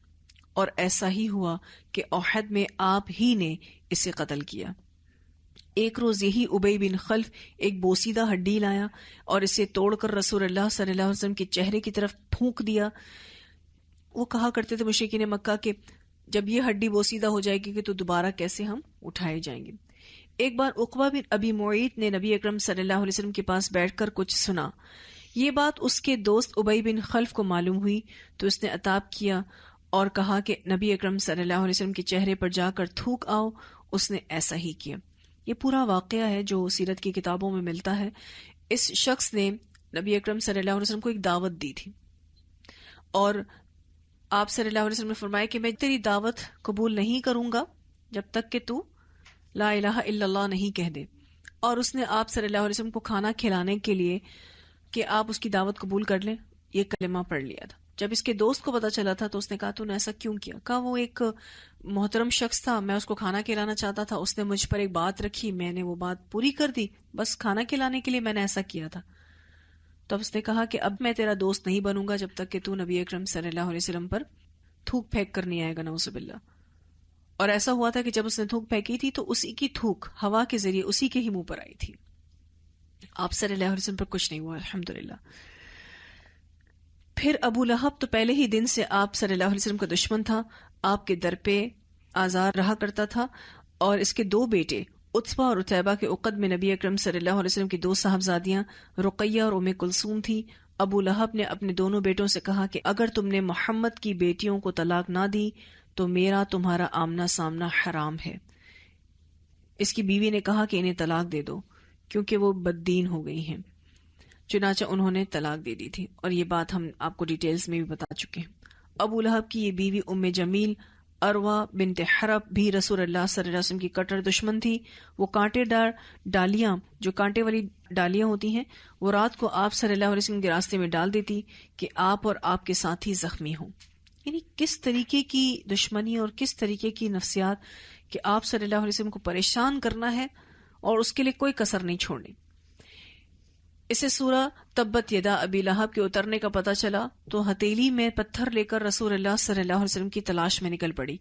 اور ایسا ہی ہوا کہ احد میں آپ ہی نے اسے قتل کیا۔ ایک روز یہی ابی بن خلف ایک بوسیدہ ہڈی لایا اور اسے توڑ کر رسول اللہ صلی اللہ علیہ وسلم کے چہرے کی طرف پھونک دیا۔ وہ کہا کرتے تھے مشرکین مکہ کہ جب یہ ہڈی بوسیدہ ہو جائے گی کہ تو دوبارہ کیسے ہم اٹھائے جائیں گے۔ ایک بار عقبہ بن ابی معیط نے نبی اکرم صلی اللہ علیہ وسلم کے پاس بیٹھ کر کچھ سنا۔ یہ بات اس کے دوست ابی بن خلف کو معلوم ہوئی تو اس نے عتاب کیا اور کہا کہ نبی اکرم صلی اللہ علیہ وسلم کے چہرے پر جا کر تھوک آؤ۔ اس نے ایسا ہی کیا۔ یہ پورا واقعہ ہے جو سیرت کی کتابوں میں ملتا ہے۔ اس شخص نے نبی اکرم صلی اللہ علیہ وسلم کو ایک دعوت دی تھی، اور آپ صلی اللہ علیہ وسلم نے فرمایا کہ میں تیری دعوت قبول نہیں کروں گا جب تک کہ تو لا الہ الا اللہ نہیں کہہ دے۔ اور اس نے آپ صلی اللہ علیہ وسلم کو کھانا کھلانے کے لیے کہ آپ اس کی دعوت قبول کر لیں یہ کلمہ پڑھ لیا تھا۔ جب اس کے دوست کو پتا چلا تھا تو اس نے کہا تو نے ایسا کیوں کیا؟ کہا وہ ایک محترم شخص تھا، میں اس کو کھانا کھلانا چاہتا تھا، اس نے مجھ پر ایک بات رکھی، میں نے وہ بات پوری کر دی، بس کھانا کھلانے کے لیے میں نے ایسا کیا تھا۔ تب اس نے کہا کہ اب میں تیرا دوست نہیں بنوں گا جب تک کہ تو نبی اکرم صلی اللہ علیہ وسلم پر تھوک پھینک کر نہیں آئے گا، نعوذ باللہ۔ اور ایسا ہوا تھا کہ جب اس نے تھوک پھینکی تھی تو اسی کی تھوک ہوا کے ذریعے اسی کے ہی منہ پر آئی تھی۔ آپ صلی اللہ علیہ وسلم پر کچھ نہیں ہوا، الحمدللہ۔ پھر ابو لہب تو پہلے ہی دن سے آپ صلی اللہ علیہ وسلم کا دشمن تھا، آپ کے در پہ آزار رہا کرتا تھا، اور اس کے 2 بیٹے عتبہ اور عتیبہ کے عقد میں نبی اکرم صلی اللہ علیہ وسلم کی 2 صاحبزادیاں رقیہ اور ام کلثوم تھی۔ ابو لہب نے اپنے دونوں بیٹوں سے کہا کہ اگر تم نے محمد کی بیٹیوں کو طلاق نہ دی تو میرا تمہارا آمنا سامنا حرام ہے۔ اس کی بیوی نے کہا کہ انہیں طلاق دے دو کیونکہ وہ بددین ہو گئی ہیں۔ چنانچہ انہوں نے طلاق دے دی تھی، اور یہ بات ہم آپ کو ڈیٹیلز میں بھی بتا چکے ہیں۔ ابو لہب کی یہ بیوی ام جمیل اروا بنت حرب بھی رسول اللہ صلی اللہ علیہ وسلم کی کٹر دشمن تھی۔ وہ کانٹے دار ڈالیاں، جو کانٹے والی ڈالیاں ہوتی ہیں، وہ رات کو آپ صلی اللہ علیہ وسلم کے راستے میں ڈال دیتی کہ آپ اور آپ کے ساتھی زخمی ہوں۔ یعنی کس طریقے کی دشمنی اور کس طریقے کی نفسیات کہ آپ صلی اللہ علیہ وسلم کو پریشان کرنا ہے اور اس کے لیے کوئی کسر نہیں چھوڑنی۔ اسے سورہ تبت یدا ابی لہب کے اترنے کا پتہ چلا تو ہتیلی میں پتھر لے کر رسول اللہ صلی اللہ علیہ وسلم کی تلاش میں نکل پڑی۔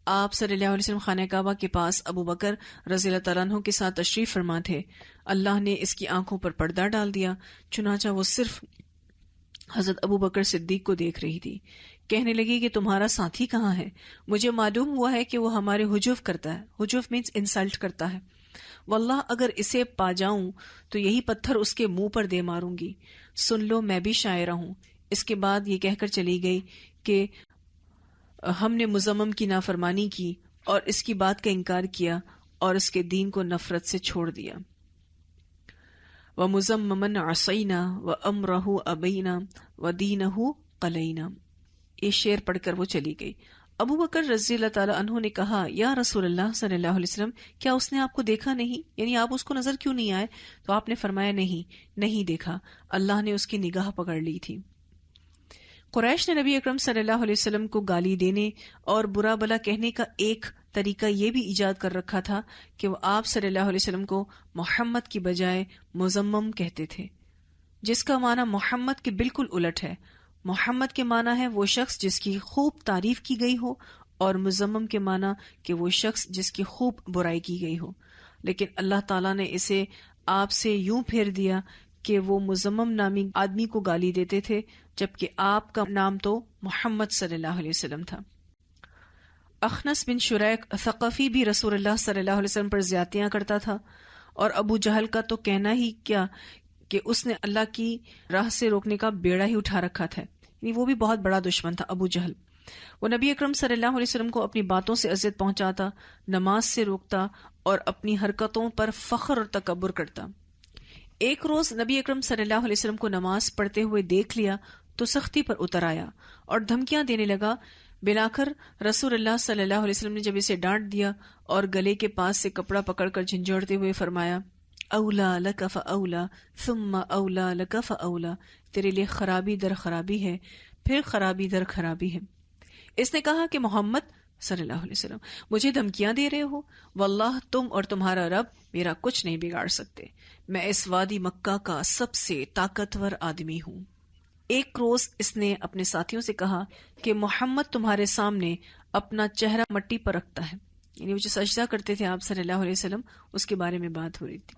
آپ صلی اللہ علیہ وسلم خانہ کعبہ کے پاس ابو بکر رضی اللہ تعالیٰ عنہ کے ساتھ تشریف فرما تھے۔ اللہ نے اس کی آنکھوں پر پردہ ڈال دیا، چنانچہ وہ صرف حضرت ابو بکر صدیق کو دیکھ رہی تھی۔ کہنے لگی کہ تمہارا ساتھی کہاں ہے؟ مجھے معلوم ہوا ہے کہ وہ ہمارے حجف کرتا ہے۔ حجف مینس انسلٹ کرتا ہے۔ واللہ اگر اسے پا جاؤں تو یہی پتھر اس کے منہ پر دے ماروں گی۔ سن لو میں بھی شاعرہ ہوں۔ اس کے بعد یہ کہہ کر چلی گئی کہ ہم نے مزمم کی نافرمانی کی اور اس کی بات کا انکار کیا اور اس کے دین کو نفرت سے چھوڑ دیا۔ وَمُزَمَّمًا عَصَيْنَا وَأَمْرَهُ أَبَيْنَا وَدِينَهُ قَلَيْنَا۔ یہ شعر پڑھ کر وہ چلی گئی۔ ابو بکر رضی اللہ تعالیٰ عنہ نے کہا یا رسول اللہ صلی اللہ علیہ وسلم، کیا اس نے آپ کو دیکھا نہیں؟ یعنی آپ اس کو نظر کیوں نہیں آئے؟ تو آپ نے فرمایا نہیں دیکھا، اللہ نے اس کی نگاہ پکڑ لی تھی۔ قریش نے نبی اکرم صلی اللہ علیہ وسلم کو گالی دینے اور برا بلا کہنے کا ایک طریقہ یہ بھی ایجاد کر رکھا تھا کہ وہ آپ صلی اللہ علیہ وسلم کو محمد کی بجائے مزمم کہتے تھے، جس کا معنی محمد کے بالکل الٹ ہے۔ محمد کے معنی ہے وہ شخص جس کی خوب تعریف کی گئی ہو، اور مزمم کے معنی کہ وہ شخص جس کی خوب برائی کی گئی ہو۔ لیکن اللہ تعالیٰ نے اسے آپ سے یوں پھیر دیا کہ وہ مزمم نامی آدمی کو گالی دیتے تھے، جبکہ آپ کا نام تو محمد صلی اللہ علیہ وسلم تھا۔ اخنس بن شریک ثقفی بھی رسول اللہ صلی اللہ علیہ وسلم پر زیادتیاں کرتا تھا، اور ابو جہل کا تو کہنا ہی کیا کہ اس نے اللہ کی راہ سے روکنے کا بیڑا ہی اٹھا رکھا تھا۔ یعنی وہ بھی بہت بڑا دشمن تھا، ابو جہل. وہ نبی اکرم صلی اللہ علیہ وسلم کو اپنی باتوں سے اذیت پہنچاتا، نماز سے روکتا اور اپنی حرکتوں پر فخر اور تکبر کرتا. ایک روز نبی اکرم صلی اللہ علیہ وسلم کو نماز پڑھتے ہوئے دیکھ لیا تو سختی پر اتر آیا اور دھمکیاں دینے لگا. بلاخر رسول اللہ صلی اللہ علیہ وسلم نے جب اسے ڈانٹ دیا اور گلے کے پاس سے کپڑا پکڑ کر جھنجھوڑتے ہوئے فرمایا، اولا لک فاولا ثم اولا لک فاولا، تیرے لیے خرابی در خرابی ہے، پھر خرابی در خرابی ہے. اس نے کہا کہ محمد صلی اللہ علیہ وسلم مجھے دھمکیاں دے رہے ہو، واللہ تم اور تمہارا رب میرا کچھ نہیں بگاڑ سکتے، میں اس وادی مکہ کا سب سے طاقتور آدمی ہوں. ایک روز اس نے اپنے ساتھیوں سے کہا کہ محمد تمہارے سامنے اپنا چہرہ مٹی پر رکھتا ہے، یعنی وہ جو سجدہ کرتے تھے آپ صلی اللہ علیہ وسلم، اس کے بارے میں بات ہو رہی تھی.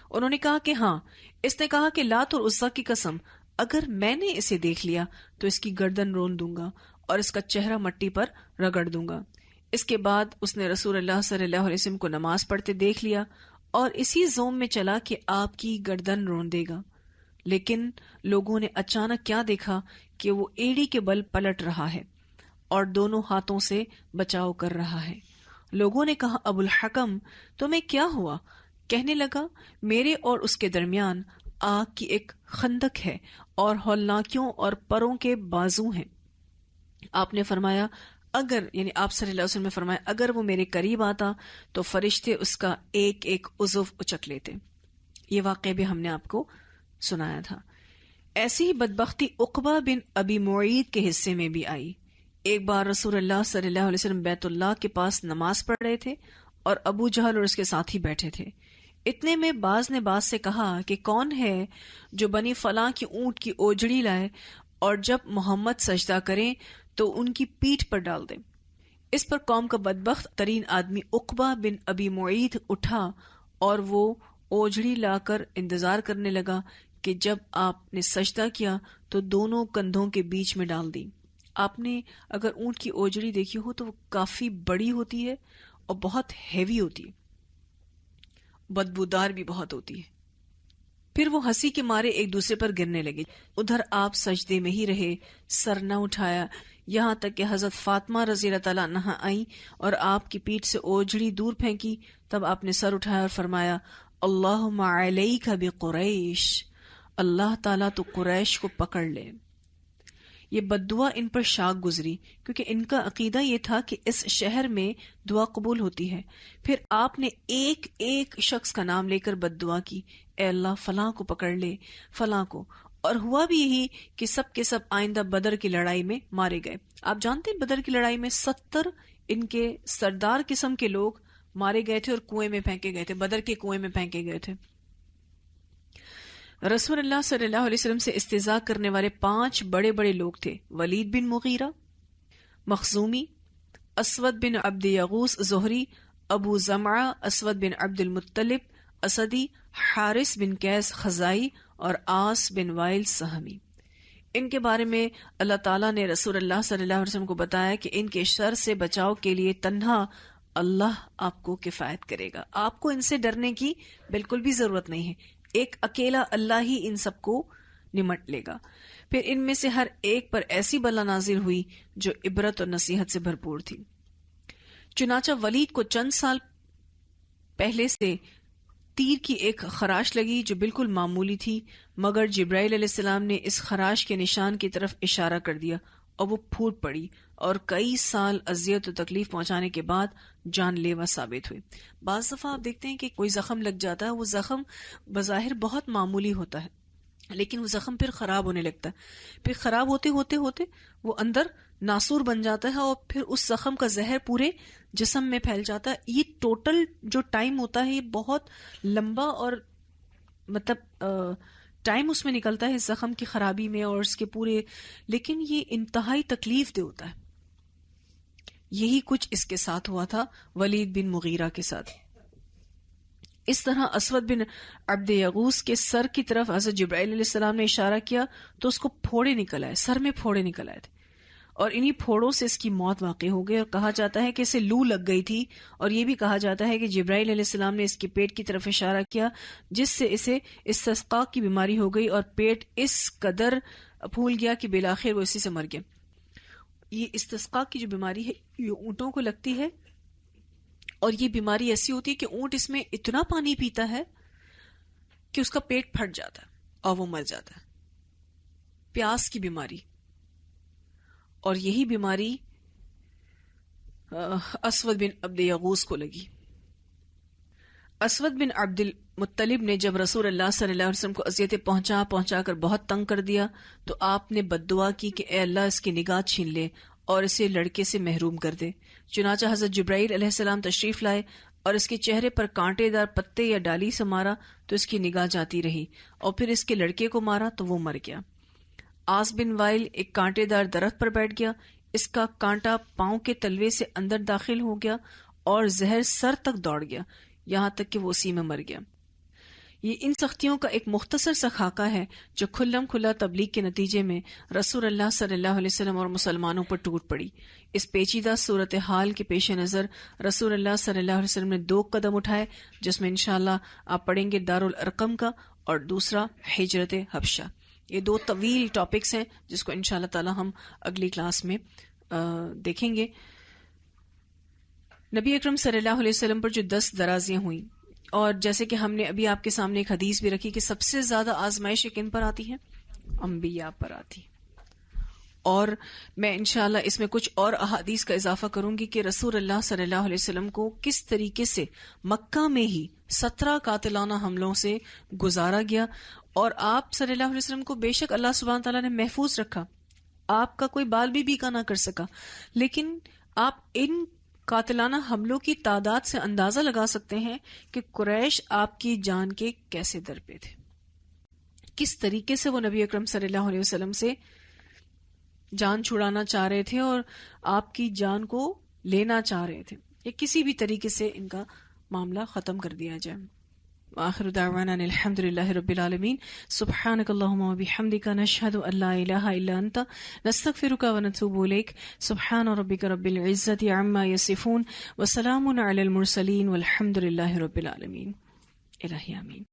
انہوں نے کہا کہ ہاں. اس نے کہا کہ لات اور عزا کی قسم، اگر میں نے اسے دیکھ لیا تو اس کی گردن رون دوں گا اور اس کا چہرہ مٹی پر رگڑ دوں گا. اس کے بعد اس نے رسول اللہ صلی اللہ علیہ وسلم کو نماز پڑھتے دیکھ لیا اور اسی زوم میں چلا کہ آپ کی گردن رون دے گا. لیکن لوگوں نے اچانک کیا دیکھا کہ وہ ایڑی کے بل پلٹ رہا ہے اور دونوں ہاتھوں سے بچاؤ کر رہا ہے. لوگوں نے کہا، ابو الحکم تمہیں کیا ہوا؟ کہنے لگا، میرے اور اس کے درمیان آگ کی ایک خندق ہے اور ہولناکیوں اور پروں کے بازو ہیں. آپ نے فرمایا، اگر یعنی آپ صلی اللہ علیہ وسلم نے فرمایا، اگر وہ میرے قریب آتا تو فرشتے اس کا ایک ایک عضو اچک لیتے. یہ واقعہ بھی ہم نے آپ کو سنایا تھا. ایسی ہی بدبختی عقبہ بن ابی معیط کے حصے میں بھی آئی. ایک بار رسول اللہ صلی اللہ علیہ وسلم بیت اللہ کے پاس نماز پڑھ رہے تھے اور ابو جہل اور اس کے ساتھی بیٹھے تھے. اتنے میں باز نے باز سے کہا کہ کون ہے جو بنی فلاں کی اونٹ کی اوجڑی لائے اور جب محمد سجدہ کریں تو ان کی پیٹھ پر ڈال دے. اس پر قوم کا بدبخت ترین آدمی عقبہ بن ابی معیط اٹھا اور وہ اوجڑی لا کر انتظار کرنے لگا کہ جب آپ نے سجدہ کیا تو دونوں کندھوں کے بیچ میں ڈال دی. آپ نے اگر اونٹ کی اوجڑی دیکھی ہو تو وہ کافی بڑی ہوتی ہے اور بہت ہیوی ہوتی ہے، بدبودار بھی بہت ہوتی ہے. پھر وہ ہنسی کے مارے ایک دوسرے پر گرنے لگے. ادھر آپ سجدے میں ہی رہے، سر نہ اٹھایا، یہاں تک کہ حضرت فاطمہ رضی اللہ تعالیٰ عنہا آئیں اور آپ کی پیٹھ سے اوجڑی دور پھینکی. تب آپ نے سر اٹھایا اور فرمایا، اللہم علیک بقریش، اللہ تعالیٰ تو قریش کو پکڑ لے. یہ بد دعا ان پر شاک گزری کیونکہ ان کا عقیدہ یہ تھا کہ اس شہر میں دعا قبول ہوتی ہے. پھر آپ نے ایک ایک شخص کا نام لے کر بد دعا کی، اے اللہ فلاں کو پکڑ لے، فلاں کو. اور ہوا بھی یہی کہ سب کے سب آئندہ بدر کی لڑائی میں مارے گئے. آپ جانتے ہیں بدر کی لڑائی میں 70 ان کے سردار قسم کے لوگ مارے گئے تھے اور کنویں میں پھینکے گئے تھے، بدر کے کنویں میں پھینکے گئے تھے. رسول اللہ صلی اللہ علیہ وسلم سے استہزاء کرنے والے 5 بڑے بڑے لوگ تھے: ولید بن مغیرہ مخزومی، اسود بن عبد یغوث زہری، ابو زمعہ اسود بن عبد المطلب اسدی، حارث بن قیس خزائی اور عاص بن وائل سہمی. ان کے بارے میں اللہ تعالیٰ نے رسول اللہ صلی اللہ علیہ وسلم کو بتایا کہ ان کے شر سے بچاؤ کے لیے تنہا اللہ آپ کو کفایت کرے گا. آپ کو ان سے ڈرنے کی بالکل بھی ضرورت نہیں ہے، ایک اکیلا اللہ ہی ان سب کو نمٹ لے گا. پھر ان میں سے ہر ایک پر ایسی بلا نازل ہوئی جو عبرت اور نصیحت سے بھرپور تھی. چنانچہ ولید کو چند سال پہلے سے تیر کی ایک خراش لگی جو بالکل معمولی تھی، مگر جبرائیل علیہ السلام نے اس خراش کے نشان کی طرف اشارہ کر دیا اور وہ پھوٹ پڑی اور کئی سال اذیت و تکلیف پہنچانے کے بعد جان لیوا ثابت ہوئی. بعض دفعہ آپ دیکھتے ہیں کہ کوئی زخم لگ جاتا ہے، وہ زخم بظاہر بہت معمولی ہوتا ہے لیکن وہ زخم پھر خراب ہونے لگتا ہے، پھر خراب ہوتے ہوتے ہوتے وہ اندر ناسور بن جاتا ہے اور پھر اس زخم کا زہر پورے جسم میں پھیل جاتا ہے. یہ ٹوٹل جو ٹائم ہوتا ہے یہ بہت لمبا اور مطلب ٹائم اس میں نکلتا ہے اس زخم کی خرابی میں اور اس کے پورے، لیکن یہ انتہائی تکلیف دہ ہوتا ہے. یہی کچھ اس کے ساتھ ہوا تھا ولید بن مغیرہ کے ساتھ. اس طرح اسود بن عبد یغوث کے سر کی طرف حضرت جبرائیل علیہ السلام نے اشارہ کیا تو اس کو پھوڑے نکل آئے، سر میں پھوڑے نکل آئے تھے اور انہی پھوڑوں سے اس کی موت واقع ہو گئی. اور کہا جاتا ہے کہ اسے لو لگ گئی تھی اور یہ بھی کہا جاتا ہے کہ جبرائیل علیہ السلام نے اس کے پیٹ کی طرف اشارہ کیا جس سے اسے استسقاء کی بیماری ہو گئی اور پیٹ اس قدر پھول گیا کہ بالآخر وہ اسی سے مر گیا. یہ استسقاء کی جو بیماری ہے یہ اونٹوں کو لگتی ہے، اور یہ بیماری ایسی ہوتی ہے کہ اونٹ اس میں اتنا پانی پیتا ہے کہ اس کا پیٹ پھٹ جاتا ہے اور وہ مر جاتا ہے. پیاس کی بیماری. اور یہی بیماری اسود بن عبد یغوث کو لگی. اسود بن عبد المطلب نے جب رسول اللہ صلی اللہ علیہ وسلم کو اذیتیں پہنچا کر بہت تنگ کر دیا تو آپ نے بد دعا کی کہ اے اللہ اس کی نگاہ چھین لے اور اسے لڑکے سے محروم کر دے. چنانچہ حضرت جبرائیل علیہ السلام تشریف لائے اور اس کے چہرے پر کانٹے دار پتے یا ڈالی سے مارا تو اس کی نگاہ جاتی رہی، اور پھر اس کے لڑکے کو مارا تو وہ مر گیا. آس بن وائل ایک کانٹے دار درخت پر بیٹھ گیا، اس کا کانٹا پاؤں کے تلوے سے اندر داخل ہو گیا اور زہر سر تک دوڑ گیا، یہاں تک کہ وہ اسی میں مر گیا. یہ ان سختیوں کا ایک مختصر سا خاکہ ہے جو کھلم کھلا تبلیغ کے نتیجے میں رسول اللہ صلی اللہ علیہ وسلم اور مسلمانوں پر ٹوٹ پڑی. اس پیچیدہ صورتحال کے پیش نظر رسول اللہ صلی اللہ علیہ وسلم نے 2 قدم اٹھائے، جس میں انشاءاللہ آپ پڑھیں گے دارالارقم کا اور دوسرا ہجرت حبشہ. یہ 2 طویل ٹاپکس ہیں جس کو انشاءاللہ تعالی ہم اگلی کلاس میں دیکھیں گے. نبی اکرم صلی اللہ علیہ وسلم پر جو 10 درازیاں ہوئیں، اور جیسے کہ ہم نے ابھی آپ کے سامنے ایک حدیث بھی رکھی کہ سب سے زیادہ آزمائش کن پر آتی ہے؟ انبیاء پر آتی. اور میں انشاءاللہ اس میں کچھ اور احادیث کا اضافہ کروں گی کہ رسول اللہ صلی اللہ علیہ وسلم کو کس طریقے سے مکہ میں ہی 17 قاتلانہ حملوں سے گزارا گیا، اور آپ صلی اللہ علیہ وسلم کو بے شک اللہ سبحانہ تعالیٰ نے محفوظ رکھا. آپ کا کوئی بال بھی بیکا نہ کر سکا، لیکن آپ ان قاتلانہ حملوں کی تعداد سے اندازہ لگا سکتے ہیں کہ قریش آپ کی جان کے کیسے در پہ تھے، کس طریقے سے وہ نبی اکرم صلی اللہ علیہ وسلم سے جان چھڑانا چاہ رہے تھے اور آپ کی جان کو لینا چاہ رہے تھے، یا کسی بھی طریقے سے ان کا معاملہ ختم کر دیا جائے. وآخر دعوانا الحمد للہ رب العالمین. سبحانک اللہم وبحمدک نشہد ان لا الہ الا انت نستغفرک ونتوب الیک. سبحان ربک رب العزت عما یصفون وسلام علی المرسلین والحمد للہ رب العالمین. الہی آمین.